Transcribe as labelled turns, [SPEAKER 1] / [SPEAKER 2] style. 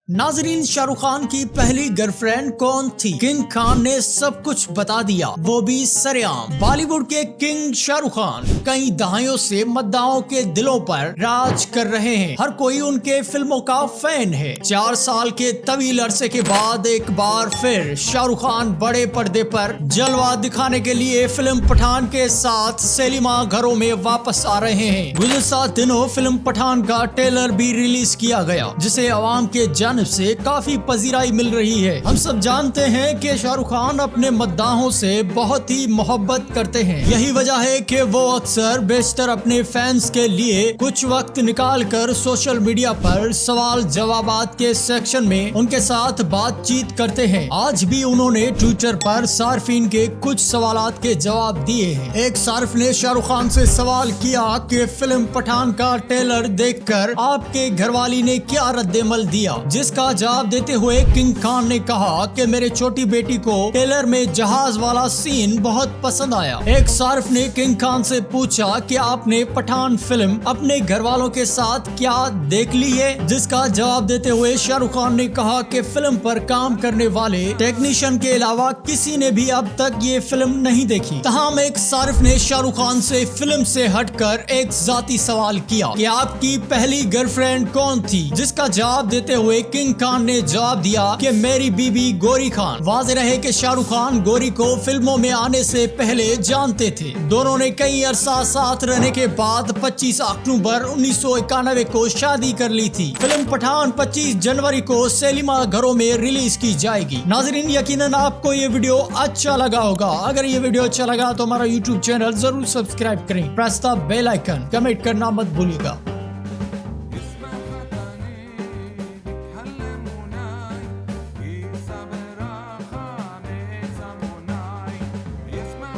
[SPEAKER 1] नाजरीन, शाहरुख खान की पहली गर्लफ्रेंड कौन थी? किंग खान ने सब कुछ बता दिया, वो भी सरेआम। बॉलीवुड के किंग शाहरुख खान कई दहाइयों से मद्दाओं के दिलों पर राज कर रहे हैं। हर कोई उनके फिल्मों का फैन है। 4 साल के तवील अरसे के बाद एक बार फिर शाहरुख खान बड़े पर्दे पर जलवा दिखाने के लिए फिल्म पठान के साथ सिनेमा घरों में वापस आ रहे हैं। गुज़िश्ता दिनों फिल्म पठान का ट्रेलर भी रिलीज किया गया, जिसे आवाम के जानिब से काफी पजीराई मिल रही है। हम सब जानते हैं कि शाहरुख खान अपने मद्दाहों से बहुत ही मोहब्बत करते हैं। यही वजह है कि वो अक्सर बेशतर अपने फैंस के लिए कुछ वक्त निकालकर सोशल मीडिया पर सवाल जवाबात के सेक्शन में उनके साथ बातचीत करते हैं। आज भी उन्होंने ट्विटर पर सार्फिन के कुछ सवालात के जवाब दिए हैं। एक सार्फ ने शाहरुख खान से सवाल किया कि फिल्म पठान का ट्रेलर देखकर आपके घरवाली ने क्या रद्देमल दिया, जिसका जवाब देते हुए किंग खान ने कहा कि मेरे छोटी बेटी को ट्रेलर में जहाज वाला सीन बहुत पसंद आया। एक सार्फ ने किंग खान से पूछा कि आपने पठान फिल्म अपने घर वालों के साथ क्या देख ली है, जिसका जवाब देते हुए शाहरुख खान ने कहा कि फिल्म पर काम करने वाले टेक्नीशियन के अलावा किसी ने भी अब तक ये फिल्म नहीं देखी। तमाम एक सार्फ ने शाहरुख खान से फिल्म से हटकर एक जाती सवाल किया कि आपकी पहली गर्लफ्रेंड कौन थी, जिसका जवाब देते हुए किंग खान ने जवाब दिया कि मेरी बीबी गौरी खान। वाज़ेह रहे कि शाहरुख खान गौरी को फिल्मों में आने से पहले जानते थे। दोनों ने कई अरसा साथ रहने के बाद 25 अक्टूबर 1991 को शादी कर ली थी। फिल्म पठान 25 जनवरी को सिनेमा घरों में रिलीज की जाएगी। नाजरीन, यकीनन आपको ये वीडियो अच्छा लगा होगा। अगर ये वीडियो अच्छा लगा तो हमारा YouTube चैनल जरूर सब्सक्राइब करें, press the bell icon, comment करना मत भूलिएगा।